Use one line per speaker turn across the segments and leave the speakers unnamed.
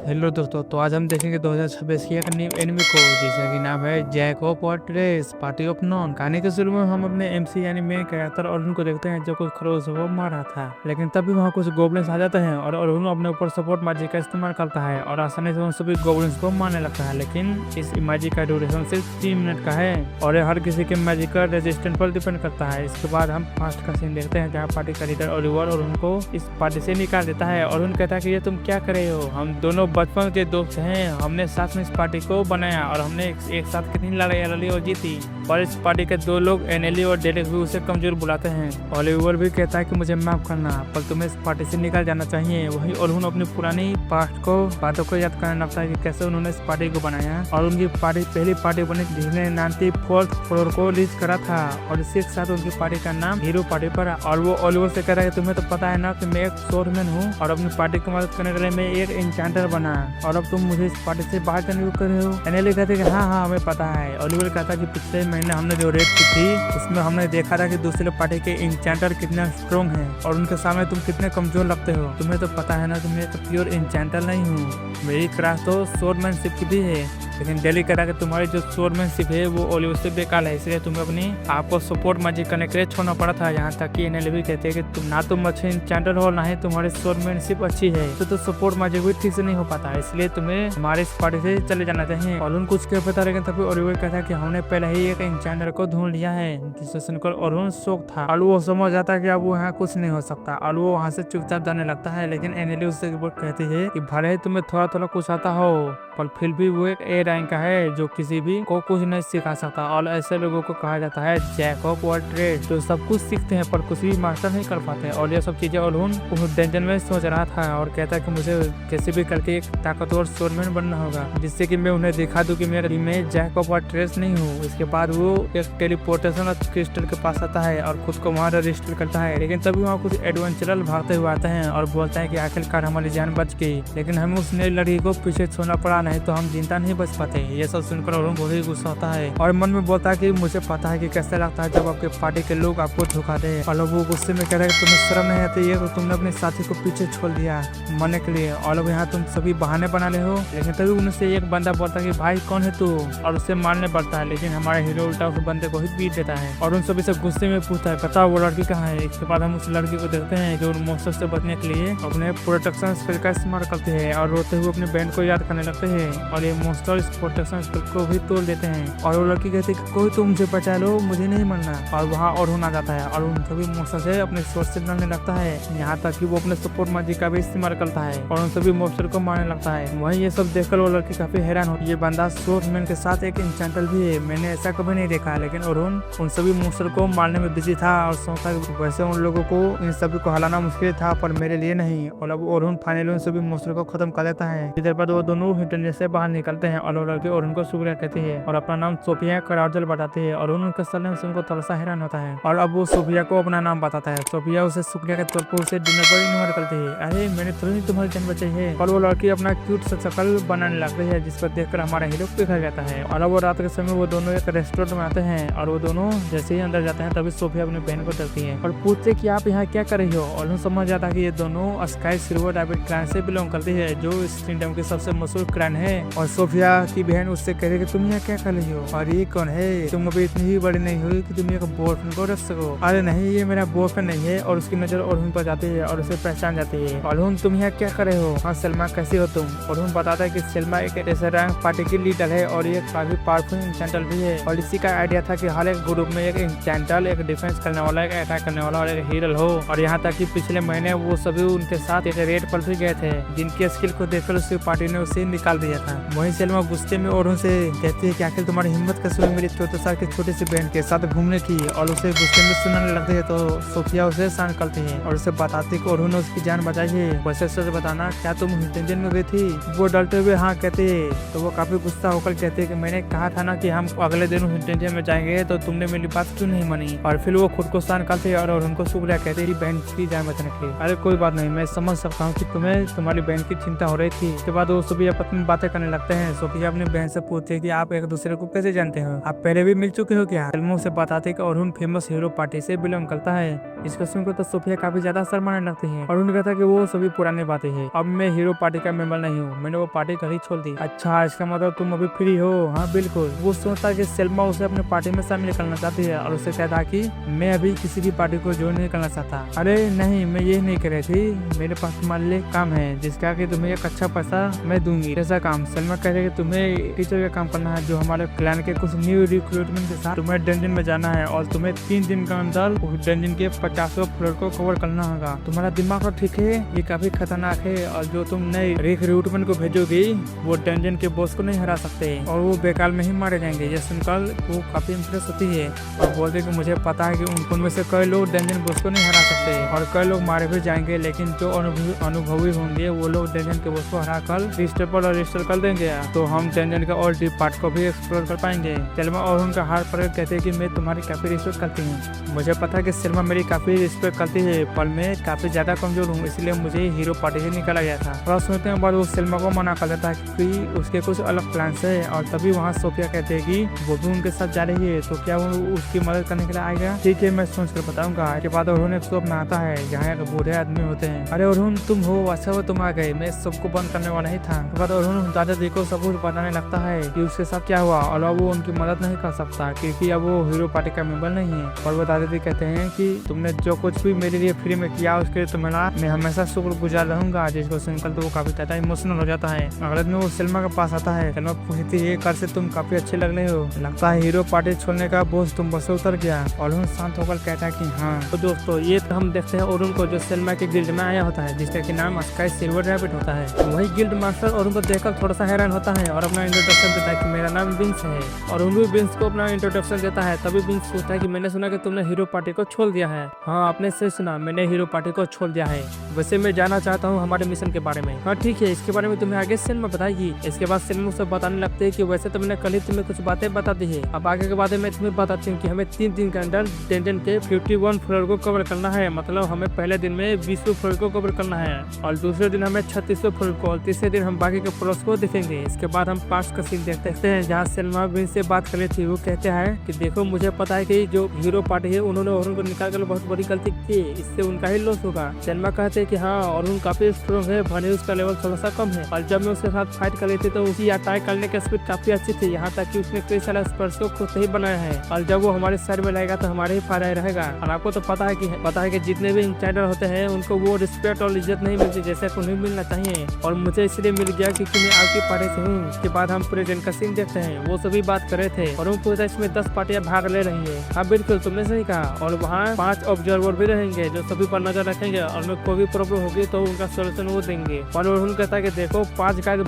Hello दोस्तों, तो आज हम देखेंगे 2026 की एक न्यू एनिमे को जिसका कि नाम है जैकब और ट्रेस पार्टी ऑफ नॉन। कहानी के शुरू में हम अपने एमसी यानी मेन कैरेक्टर अरुण को देखते हैं जो कुछ खरोच को मार रहा था, लेकिन तभी वहाँ कुछ गोब्लिन्स आ जाते हैं और अरुण अपने ऊपर सपोर्ट मैजिक का इस्तेमाल करता है और आसानी से उन सभी गोब्लिन्स को मारने लगता है। लेकिन इस मैजिक का ड्यूरेशन सिर्फ 3 मिनट का है और ये हर किसी के मैजिक का रेजिस्टेंस पर डिपेंड करता है। इसके बाद हम फास्ट का सीन देखते हैं जहाँ पार्टी का लीडर ओलिवर और उनको इस पार्टी से निकाल देता है और उन कहता है कि ये तुम क्या कर रहे हो, हम दोनों बचपन के दोस्त हैं, हमने साथ में इस पार्टी को बनाया और हमने एक साथ कितनी लड़ाई लड़ी और जीती। और इस पार्टी के 2 लोग एनेली और डेरेक भी उसे कमजोर बुलाते हैं। ओलिवर भी कहता है कि मुझे माफ करना, पर तुम्हें इस पार्टी से निकल जाना चाहिए। वही ओलिवर अपनी पुरानी पास्ट को बातों को याद करने लगता है कि कैसे उन्होंने इस पार्टी को बनाया और उनकी पार्टी पहली पार्टी बनी जिसने 94th फ्लोर को लीज करा था और इसी के साथ उनकी पार्टी का नाम हीरो पार्टी पड़ा। और वो ओलिवर से कह रहा है तुम्हें तो पता है ना कि मैं एक शोरमैन हूँ और अपनी पार्टी की मदद करने के लिए मैं एक एन्चेंटर बना और अब तुम मुझे इस पार्टी से बाहर करने को कर रहे हो। एनेली कहते कि हाँ हमें पता है। ओलिवर कहता कि पिछले महीने हमने जो रेड की थी उसमें हमने देखा था कि दूसरे पार्टी के एन्चेंटर कितना स्ट्रॉन्ग है और उनके सामने तुम कितने कमजोर लगते हो। तुम्हें तो पता है ना कि मैं तो प्योर एन्चेंटर नहीं हूँ, मेरी क्लास तो शोरमैनशिप की भी है, लेकिन डेली कह रहा कि तुम्हारी जो शोरमैनशिप है वो ओलिवर से बेकार है, इसलिए तुम्हें अपनी आपको सपोर्ट मैजिक करने के लिए छोड़ना पड़ा था। यहाँ तक कि एनेली भी कहते हैं कि तुम ना तुम अच्छे एन्चेंटर हो ना ही तुम्हारी शोरमैनशिप अच्छी है, तो सपोर्ट मैजिक भी ठीक से नहीं हो पाता, इसलिए तुम्हें हमारे इस पार्टी से चले जाना चाहिए। और कुछ के पता, लेकिन तभी ओलिवर कहता है कि हमने पहले ही एक एन्चेंटर को ढूंढ लिया है, जिससे सुनकर ओलिवर शौक था और वो समझ जाता है कि अब वो यहाँ कुछ नहीं हो सकता और वो वहाँ से चुपचाप जाने लगता है। लेकिन एनेली उससे कहती है कि भले ही तुम्हें थोड़ा थोड़ा कुछ आता हो पर फिर भी वो एक ए रैंक का है जो किसी भी को कुछ नहीं सिखा सकता और ऐसे लोगों को कहा जाता है जैकब और ट्रेस, जो सब कुछ सीखते हैं पर कुछ भी मास्टर नहीं कर पाते। और ये सब चीजें ओलिवर बहुत टेंशन में सोच रहा था और कहता है कि मुझे कैसे भी करके एक ताकतवर शोरमैन बनना होगा जिससे कि मैं उन्हें दिखा दूं कि मैं जैकब और ट्रेस नहीं हूँ। इसके बाद वो एक टेलीपोर्टेशन क्रिस्टल के पास आता है और खुद को वहाँ रजिस्टर करता है, लेकिन तभी वहाँ कुछ एडवेंचरर भागते हुए आते हैं और बोलते हैं कि आखिरकार हमारी जान बच गई, लेकिन हमें उस नई लड़की को पीछे छोड़ना पड़ा, नहीं तो हम जिंदा नहीं बच पाते। ये सब सुनकर ओलिवर बहुत ही गुस्सा होता है और मन में बोलता है कि मुझे पता है कि कैसे लगता है जब आपके पार्टी के लोग आपको धोखा दे। और वो गुस्से में कह रहे हैं तुम्हें शर्म नहीं आती है, तो तुमने अपने साथी को पीछे छोड़ दिया मरने के लिए और अब यहाँ तुम सभी बहाने बना ले हो। लेकिन तभी उनसे एक बंदा बोलता है कि भाई कौन है तू, और उसे मारने पड़ता है, लेकिन हमारा हीरो उल्टा उस बंदे को ही पीट देता है और उन सभी से गुस्से में पूछता है बताओ वो लड़की कहाँ है। इसके बाद हम उस लड़की को देखते हैं जो उन मॉन्स्टर से बचने के लिए अपने प्रोटेक्शन स्पेल का इस्तेमाल करते हैं और रोते हुए अपने बैंड को याद करने लगते हैं और ये मॉन्स्टर इस प्रोटेक्शन स्पेल को भी तोड़ देते हैं। और वो लड़की कहती है कोई तो मुझे बचा लो, मुझे नहीं मरना। और वहाँ ओलिवर आ जाता है और उन सभी मॉन्स्टर से अपने सोर्स से लड़ने लगता है, यहाँ तक कि वो अपने सपोर्ट मैजिक का भी इस्तेमाल करता है और उन सभी मॉन्स्टर को मारने लगता है। वहीं ये सब देखकर वो लड़की काफी हैरान हो, ये बंदा शोरमैन के साथ एक एन्चेंटर भी है, मैंने ऐसा कभी नहीं देखा। लेकिन ओलिवर उन सभी मॉन्स्टर को मारने में बिजी था और सोचता है वैसे उन लोगों को इन सभी को हलाना मुश्किल था पर मेरे लिए नहीं। और अब ओलिवर फाइनली उन सभी मॉन्स्टर को खत्म कर देता है। इधर पर वो दोनों हिटन से बाहर निकलते हैं और वो लड़की ओलिवर को शुक्रिया कहती है और अपना नाम सोफिया करार्जल बताती है और उनके सलाम से उनको थोड़ा सा हैरान होता है। और अब वो सोफिया को अपना नाम बताता है। सोफिया उसे शुक्रिया के तौर पर उसे डिनर पर इन्वाइट करती है। अरे मैंने तुरंत तुम्हारी जान बचाई है। और वो लड़की अपना क्यूट सा शक्ल बनाने लगती है जिस पर देखकर हमारा हीरो पिघल जाता है। और अब वो रात के समय वो दोनों एक रेस्टोरेंट में आते हैं और वो दोनों जैसे ही अंदर जाते हैं तभी सोफिया अपनी बहन को देखती है और पूछते कि आप यहाँ क्या कर रही हो। और समझ जाता है कि ये दोनों स्काई सिल्वर डायमंड क्लैन से बिलोंग करती है जो इस किंगडम की सबसे मशहूर क्लैन है। और सोफिया की बहन उससे कह रही है कि तुम यहाँ क्या कर रही हो और ये कौन है, तुम अभी इतनी ही बड़ी नहीं हुई कि तुम एक बॉयफ्रेंड को रख सको। अरे नहीं ये मेरा बॉयफ्रेंड नहीं है। और उसकी नजर ओलिवर पर जाती है और उसे पहचान जाती है। ओलिवर तुम यहाँ क्या कर रहे हो, हाँ सलमा कैसी हो तुम। ओलिवर बताता है कि सलमा एक ऐसे रैंक पार्टी की लीडर है और ये काफी पावरफुल एन्चेंटर भी है और इसी का आइडिया था कि हर एक ग्रुप में एक एन्चेंटर, एक डिफेंस करने वाला, एक अटैक करने वाला और एक हीरो हो। और यहाँ तक कि पिछले महीने वो सभी उनके साथ एक रेड पर भी गए थे जिनकी स्किल को देखकर उसकी पार्टी ने उसे निकाल दिया था। वहीं सलमा गुस्से में ओलिवर से कहती है कि आखिर तुम्हारी हिम्मत कैसे हुई मेरी 14 साल की छोटी सी बहन के साथ घूमने की। और उसे गुस्से में सुनाने लगती है तो सोफिया उसे शांत करती है और उसे बताती है कि ओलिवर ने उसकी जान बचाई है। वैसे सच बताना क्या तुम हिंटेंजन में गई थी। वो डरते हुए हाँ कहती है तो वो काफी गुस्सा होकर कहती है कि मैंने कहा था ना कि हम अगले दिन हिंटेंजन में जाएंगे तो तुमने मेरी बात क्यों नहीं मानी। और फिर वो खुद को शांत करती है और उनको शुक्रिया कहती है बहन की जान बचाने के लिए। अरे कोई बात नहीं, मैं समझ सकता हूँ कि तुम्हें तुम्हारी बहन की चिंता हो रही थी। इसके बाद वो सभी आपस में बातें करने लगते हैं। सोफिया सोफिया अपनी बहन से पूछती है कि आप एक दूसरे को कैसे जानते हो, आप पहले भी मिल चुके हो क्या। सलमा उसे बताते कि अरुण फेमस हीरो पार्टी से बिलोंग करता है। इसको सुनकर तो सोफिया काफी ज्यादा शर्माने लगती है। अरुण कहता है कि वो सभी पुरानी बातें हैं, अब मैं हीरो पार्टी का मेंबर नहीं हूँ, मैंने वो पार्टी कहीं छोड़ दी। अच्छा, इसका मतलब तुम अभी फ्री हो। हाँ बिल्कुल। वो सोचता है कि सलमा उसे अपने पार्टी में शामिल करना चाहती है और उसे कहता कि मैं अभी किसी की पार्टी को ज्वाइन नहीं करना चाहता। अरे नहीं, मैं ये नहीं कर रही थी, मेरे पास तुम्हारे लिए काम है जिसका कि तुम्हें एक अच्छा पैसा मैं दूंगी। ऐसा काम? सलमा कह रही है कि तुम्हें टीचर का काम करना है, जो हमारे क्लैन के कुछ न्यू रिक्रूटमेंट के साथ तुम्हें डंजन में जाना है और तुम्हें 3 दिन के अंदर उस डंजन के 50 फ्लोर को कवर करना होगा। तुम्हारा दिमाग तो ठीक है, ये काफी खतरनाक है और जो तुम नए रिक्रूटमेंट को भेजोगी वो डंजन के बॉस को नहीं हरा सकते और वो बेकार में ही मारे जाएंगे। ये सुनकर वो काफी इंप्रेस होती है और बोलते कि मुझे पता है कि उनमें से कई लोग डंजन बॉस को नहीं हरा सकते और कई लोग मारे भी जाएंगे, लेकिन जो अनुभवी होंगे वो लोग डंजन के बॉस को हरा कर रजिस्टर कर देंगे, तो हम डंजन का और डीप पार्ट को भी एक्सप्लोर कर पाएंगे। सलमा और उनका हाथ पर कहते हैं कि मैं तुम्हारी काफी रिस्पेक्ट करती हूँ। मुझे पता है कि सलमा मेरी काफी रिस्पेक्ट करती है, पर मैं काफी ज्यादा कमजोर हूँ, इसलिए मुझे हीरो पार्टी से निकाला गया था। थोड़ा सोचने के बाद वो सलमा को मना कर देता है क्योंकि उसके कुछ अलग प्लान है और तभी वहाँ सोफिया कहते हैं कि वो भी उनके साथ जा रही है, तो क्या वो उसकी मदद करने के लिए आएगा। ठीक है, मैं सोच कर बताऊंगा। इसके बाद अरुण एक शॉप में आता है जहाँ एक बूढ़े आदमी होते हैं। अरे अरुण तुम हो? अच्छा वो तुम आ गए, मैं सबको बंद करने वाला ही था। उसके बाद अरुण दादाजी को सब कुछ बताने लगता है कि उसके साथ क्या हुआ और अब वो उनकी मदद नहीं कर सकता क्योंकि अब वो हीरो पार्टी का मेंबर नहीं है। और वो दादाजी कहते हैं कि तुमने जो कुछ भी मेरे लिए फ्री में किया उसके लिए तुम्हारा मैं हमेशा शुक्रगुजार रहूंगा। जिसको सुनकर तो वो काफी ज्यादा इमोशनल हो जाता है। अगले दिन वो सलमा के पास आता है। सलमा पूछती है कर से तुम काफी अच्छे लग रहे हो, लगता है हीरो पार्टी छोड़ने का बोझ तुम बस उतर गया। और शांत होकर कहता है कि हाँ। तो दोस्तों ये तो हम देखते हैं अरुण को जो सलमा के गिल्ड में आया होता है जिसका कि नाम स्काई सिल्वर रैबिट होता है। वही गिल्ड मास्टर अरुण को देखकर थोड़ा सा हैरान होता है और अपना इंट्रोडक्शन देता है कि मेरा नाम विंस है। और अरुण भी विंस को अपना इंट्रोडक्शन देता है। तभी विंस पूछता है कि मैंने सुना कि तुमने हीरो पार्टी को छोड़ दिया है। हाँ आपने सही सुना, मैंने हीरो पार्टी को छोड़ दिया है। वैसे मैं जानना चाहता हूँ हमारे मिशन के बारे में। हाँ ठीक है, इसके बारे में तुम्हें आगे सलमा बताएगी। इसके बाद सलमा उसे बताने लगते है कि वैसे तो मैंने कल ही तुम्हें कुछ बातें बता दी है, अब आगे के बारे में तुम्हें बताती हूँ कि हमें 3 दिन के अंदर डंजन के 51 फ्लोर को कवर करना है। मतलब हमें पहले दिन में 20 फ्लोर को कवर करना है और दूसरे दिन हमें 36 फ्लोर को और तीसरे दिन हम बाकी के फ्लोर्स को देखेंगे। इसके बाद हम पास का सीन देखते हैं जहाँ सलमा भी से बात कर रही थी। वो कहते हैं कि देखो मुझे पता है कि जो हीरो पार्टी है उन्होंने अरुण को निकाल कर बहुत बड़ी गलती की, इससे उनका ही लॉस होगा। सलमा कहते हैं कि हाँ अरुण काफी स्ट्रॉन्ग है, भले उसका लेवल थोड़ा सा कम है और जब मैं उसके साथ फाइट कर रही थी तो उसकी अटैक करने की स्पीड काफी अच्छी थी, यहाँ तक कि उसने कई सारे स्पर्श को खुद से ही बनाया है और जब वो हमारे साइड में रहेगा तो हमारे ही फायदा रहेगा। और आपको तो पता है कि जितने भी इंसाइडर होते हैं उनको वो रिस्पेक्ट और इज्जत नहीं मिलती जैसे उन्हें मिलना चाहिए और मुझे इसलिए मिल गया क्योंकि मैं आपकी पार्टी से हूँ। उसके बाद हम पूरे दिन का सीन देखते हैं। वो सभी बात कर रहे थे और वो पूछा इसमें 10 पार्टियां भाग ले रही है। हाँ बिल्कुल तुमने सही कहा और वहाँ 5 ऑब्जर्वर भी रहेंगे जो सभी पर नजर रखेंगे और में कोई भी प्रॉब्लम होगी तो उनका सोल्यूशन वो देंगे। और उन्होंने कहता है कि देखो 5 गाइड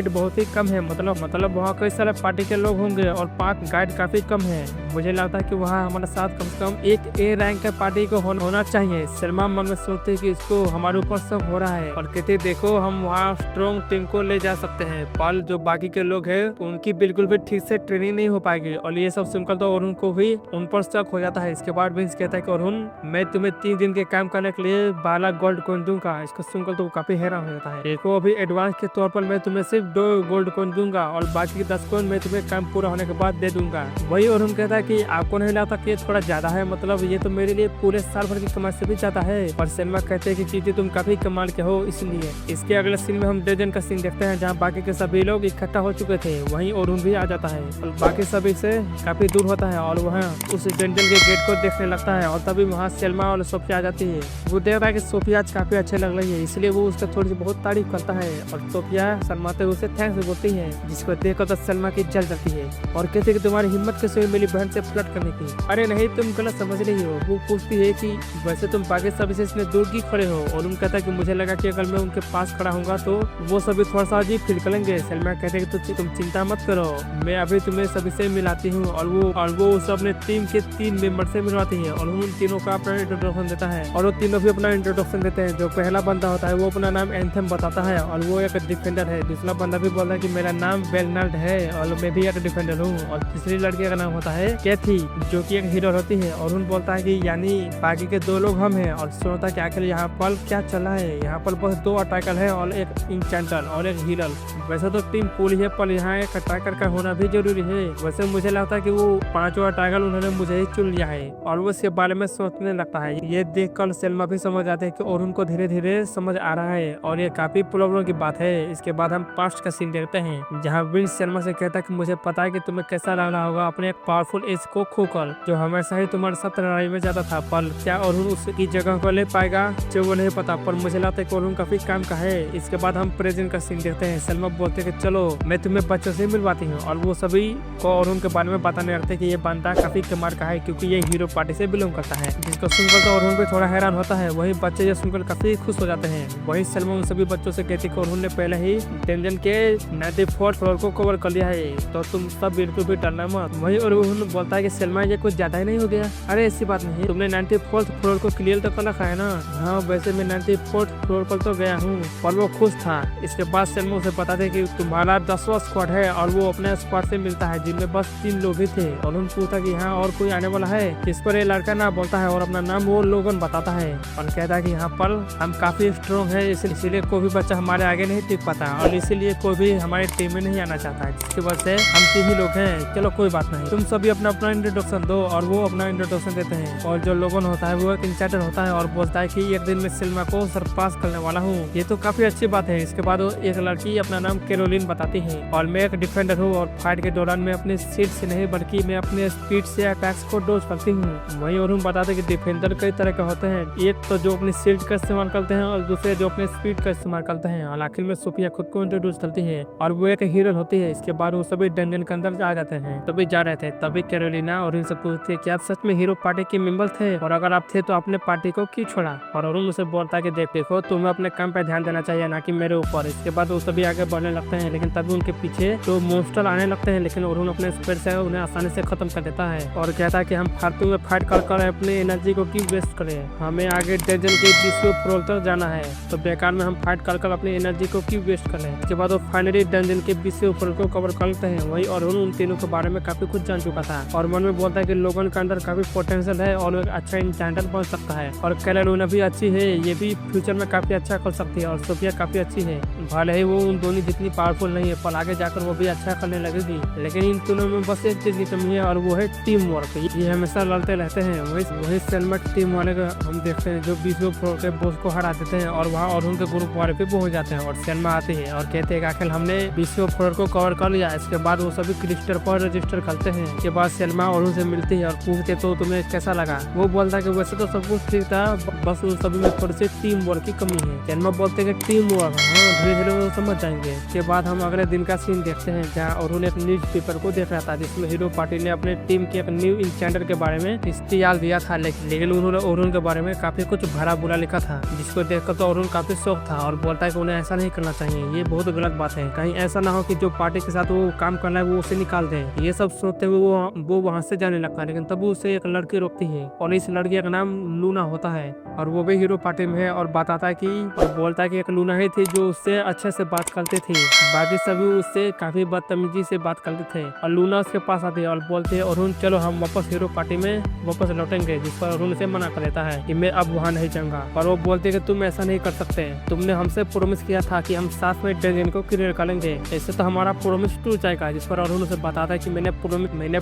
बहुत ही कम है, मतलब वहाँ कई सारे पार्टी के लोग होंगे और 5 गाइड काफी कम है। मुझे लगता है कि वहाँ हमारे साथ कम से कम एक ए रैंक का पार्टी को होना चाहिए। सलमा मन में सोचते कि इसको हमारे ऊपर सब हो रहा है और कहते देखो हम वहाँ स्ट्रॉन्ग टीम को ले जा सकते हैं, पर जो बाकी के लोग हैं उनकी बिल्कुल भी ठीक से ट्रेनिंग नहीं हो पाएगी। और ये सब सुनकर तो अरुण को भी उन पर शक हो जाता है। इसके बाद विंस कहता है कि अरुण मैं तुम्हें 3 दिन के काम करने के लिए 12 गोल्ड कॉइन दूंगा। इसको सुनकर तो काफी हैरान हो जाता है। देखो अभी एडवांस के तौर पर मैं तुम्हें सिर्फ 2 गोल्ड कॉइन दूंगा और बाकी के 10 कॉइन मैं तुम्हें काम पूरा होने के बाद दे दूंगा। वही अरुण कहता है कि आपको नहीं लगता कि थोड़ा ज्यादा है, मतलब ये तो मेरे लिए पूरे साल भर की कमाई से भी ज्यादा है। और सलमा कहते हैं कि चीजें तुम काफी कमाल के हो इसलिए। इसके अगले सीन में हम डंजन का सीन देखते हैं जहाँ बाकी के सभी लोग इकट्ठा हो चुके थे। वहीं अरुण भी आ जाता है और बाकी सभी से काफी दूर होता है और वहाँ उस डंजन के गेट को देखने लगता है और तभी वहाँ सलमा और सोफिया आ जाती है। वो देखता है कि सोफिया आज काफी अच्छे लग रही है, इसलिए वो उसका थोड़ी सी बहुत तारीफ करता है और सोफिया शर्माते हुए उसे थैंक्स बोलती है, जिसको देखकर तो सलमा की जल जाती है और कहते कि तुम्हारी हिम्मत कैसे हुई मेरी बहन से फ्लर्ट करने की। अरे नहीं तुम गलत समझ रही हो। वो पूछती है कि वैसे तुम बाकी सभी से इतने दूर की खड़े हो और उन कहता है कि मुझे लगा कि अगर मैं उनके पास खड़ा हूँगा तो वो सभी थोड़ा सा अजीब फील करेंगे। सलमा कहते हैं कि तुम चिंता मत करो, मैं अभी तुम्हें सभी से मिलाती हूँ और वो उसे अपने टीम के 3 मेंबर से मिलवाती है और उन तीनों का अपना इंट्रोडक्शन देता है और वो तीनों भी अपना इंट्रोडक्शन देते हैं। जो पहला बंदा होता है वो अपना नाम एंथम बताता है और वो एक डिफेंडर है। दूसरा बंदा भी बोलता है कि मेरा नाम बेलनार्ड है और मैं भी एक डिफेंडर हूँ। और तीसरी लड़की का नाम होता है कैथी जो कि एक हीरो होती है और उन बोलता है कि यानी बाकी के 2 लोग हम हैं। और सोचता है कि आखिर यहाँ पर क्या चला है, यहाँ पर बस 2 अटैकर है और एक इंचेंटर और एक हीलर। वैसे तो टीम टीम पूल है, पर यहाँ एक अटैकर का होना भी जरूरी है। वैसे मुझे लगता है कि वो 5वां अटैकर उन्होंने मुझे ही चुन लिया है और वो इसके बारे में सोचने लगता है। ये देखकर सेल्मा भी समझ आते हैं कि अरुण को धीरे धीरे समझ आ रहा है और ये काफी प्रॉब्लम की बात है। इसके बाद हम पास्ट का सीन देखते हैं जहाँ विंस सेल्मा से कहता है कि मुझे पता है कि तुम्हें कैसा लग रहा होगा अपने एक पावरफुल एज को खोकर, जो हमेशा ही तुम्हारे साथ लड़ाई में जाता था, पर क्या अरुण उसकी जगह को ले पाएगा जो वो नहीं पता, पर मुझे लगता है कि अरुण काफी काम का है। इसके बाद हम प्रेजेंट का सीन देखते हैं। सेल्मा बोलते हैं कि चलो मैं तुम्हें बच्चों से मिलवाती हूँ और वो सभी को अरुण के बारे में बताने लगते हैं कि ये बंदा काफी कमाल का है क्योंकि ये हीरो पार्टी से बिलोंग करता है, जिसको सुनकर तो अरुण भी थोड़ा हैरान होता है। वही बच्चे ये सुनकर काफी खुश हो जाते हैं। वही सेल्मा उन सभी बच्चों से कहती है कि अरुण ने पहले ही डेंजन के 94th फ्लोर को कवर कर लिया है, तो तुम सब बिल्कुल भी डरना मत। वही अरुण बोलता है कि सेल्मा ये कुछ ज्यादा ही नहीं हो गया? अरे ऐसी बात नहीं, तुमने 94th फ्लोर को क्लियर तो कर रखा है ना? हाँ वैसे मैं 94th फ्लोर पर तो गया हूँ, पर वो खुश था। इसके बाद सेल्मा उसे बताते कि तुम्हारा 10वां स्क्वाड है और वो अपने स्क्वाड से मिलता है जिनमें बस 3 लोग ही थे। और उन पूछता कि हाँ और कोई आने वाला है? इस पर ये लड़का ना बोलता है और अपना नाम वो लोगन बताता है और कहता है कि यहाँ पर हम काफी स्ट्रॉन्ग है, इसीलिए कोई भी बच्चा हमारे आगे नहीं टिक पाता और इसीलिए कोई भी हमारी टीम में नहीं आना चाहता है, जिसकी वजह से हम 3 ही लोग हैं। चलो कोई बात नहीं, तुम सभी अपना अपना इंट्रोडक्शन दो। और वो अपना इंट्रोडक्शन देते हैं और जो लोगन होता है वो एक इंचार्जर होता है और बोलता है कि एक दिन में सेल्मा को सरपास करने वाला हूँ। ये तो काफी अच्छी बात है। इसके बाद एक लड़की अपना नाम कैरोलिन बताती है और मैं एक डिफेंडर हूँ और फाइट के दौरान मैं अपने सीट से नहीं बल्कि मैं अपने स्पीड से अटैक्स को डोज करती हूँ। वही और बताते कि डिफेंडर कई तरह के होते हैं, एक तो जो अपनी सीट का इस्तेमाल करते हैं और दूसरे जो अपने स्पीड का इस्तेमाल करते हैं। और आखिर में सोफिया खुद को इंट्रोड्यूस करती है और वो एक हीरो होती है। इसके बाद वो सभी डंजन के अंदर आ जाते हैं। तभी जा रहे थे तभी कैरोलिना और इनसे पूछती है कि आप सच में हीरो पार्टी के मेंबर थे और अगर आप थे तो आपने पार्टी को क्यों छोड़ा? और अरुण उसे बोलता है कि देखो तुम्हें अपने काम पे ध्यान देना चाहिए ना कि मेरे ऊपर। इसके बाद वो सभी आगे बढ़ने लगते हैं लेकिन तभी उनके पीछे तो मॉन्स्टर आने लगते हैं, लेकिन अरुण अपने स्पीड से उन्हें आसानी से खत्म कर देता है और कहता है कि हम फालतू में फाइट कर अपनी एनर्जी को क्यों वेस्ट करें, हमें आगे डंजन के 20वें फ्लोर तक जाना है, तो बेकार में हम फाइट कर अपनी एनर्जी को क्यों वेस्ट करें। इसके बाद वो फाइनली डंजन के 20वें फ्लोर को कवर करते हैं। वही अरुण उन तीनों के बारे में काफी कुछ जान चुका था और मन में बोलता है कि लोगन के अंदर काफी पोटेंशियल है और एक अच्छा इंचार्जर बन सकता है और कैरोलिना भी अच्छी है, ये भी फ्यूचर में काफी अच्छा कर सकती है और सोफिया काफी अच्छी है। भले ही वो उन दोनों जितनी पावरफुल नहीं है पर आगे जाकर वो भी अच्छा करने लगेगी, लेकिन इन तीनों में बस एक चीज की कमी है और वो है टीम वर्क। ये हमेशा लड़ते रहते हैं। वही सेल्मा टीम वाले का हम देखते हैं जो 20वें फ्लोर के बॉस को हरा देते हैं और वहाँ अरुण के ग्रुप वाले भी पहुंच जाते हैं और सेल्मा आती है और कहते हैं कि आखिर हमने 20वें फ्लोर को कवर कर लिया। इसके बाद वो सभी क्रिस्टल पर रजिस्टर करते हैं। इसके बाद सेल्मा अरुण से मिलती है और पूछते तो तुम्हें कैसा लगा? वो बोलता है कि वैसे तो सब कुछ ठीक था, बस उन सभी में थोड़ी सी टीम वर्क की कमी है। सेल्मा बोलते हैं कि टीम वर्क धीरे धीरे वो समझ जाएंगे। इसके बाद हम अगले दिन का सीन देखते हैं जहाँ अरुण एक न्यूज पेपर को देख रहा था जिसमें हीरो पार्टी ने अपने टीम के एक न्यू इंचार्जर के बारे में इश्तिहार दिया था, लेकिन उन्होंने अरुण के बारे में काफी कुछ भरा बुरा लिखा था, जिसको देखकर तो अरुण काफी शौक था और बोलता है कि उन्हें ऐसा नहीं करना चाहिए, ये बहुत गलत बात है, कहीं ऐसा ना हो कि जो पार्टी के साथ वो काम करना है वो उसे निकाल दे। ये सब सोचते हुए वो वहाँ से जाने लगता है, लेकिन तब उसे एक लड़की रोकती है और इस लड़की का नाम लूना होता है और वो भी हीरो पार्टी में है और बताता है कि और बोलता है कि एक लूना ही थी जो उससे अच्छे से बात करती थी, बाकी सभी उससे काफी बदतमीजी से बात करते थे। और लूना उसके पास आती है और बोलते हैं अरुण चलो हम वापस हीरो पार्टी में वापस लौटेंगे, जिस पर अरुण से मना कर देता है कि मैं अब वहाँ नहीं जाऊंगा। और वो बोलते हैं कि तुम ऐसा नहीं कर सकते, तुमने हमसे प्रॉमिस किया था कि हम साथ में डंजन को क्लियर करेंगे, ऐसे तो हमारा प्रॉमिस टूट जाएगा। जिस पर अरुण उसे बताता है कि मैंने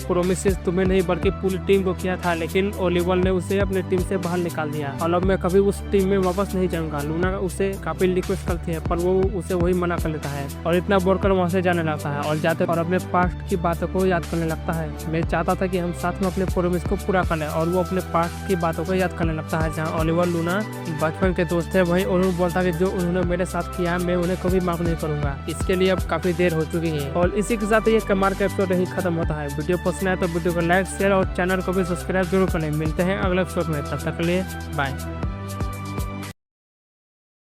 प्रॉमिस तुम्हें नहीं बल्कि पूरी टीम को किया था, लेकिन ओलिवर ने उसे अपनी टीम से बाहर निकाल दिया और अब मैं कभी उस टीम में वापस नहीं जाऊंगा। लूना उसे काफी रिक्वेस्ट करती है पर वो उसे वही मना कर लेता है और इतना बोलकर वहाँ से जाने लगता है और जाते और अपने पास्ट की बातों को याद करने लगता है। मैं चाहता था कि हम साथ में अपने प्रॉमिस को पूरा कर लें और वो अपने पास्ट की बातों को याद करने लगता है। जहाँ ओलिवर लूना बचपन के दोस्त है, वहीं उन्होंने बोलता है कि जो उन्होंने मेरे साथ किया मैं उन्हें कभी माफ नहीं करूंगा। इसके लिए अब काफी देर हो चुकी है और इसी के साथ ये कमाल का एपिसोड यही खत्म होता है। वीडियो पसंद आए तो वीडियो को लाइक शेयर और चैनल को भी सब्सक्राइब जरूर करें। मिलते हैं अगले एपिसोड में, तब तक के लिए बाय।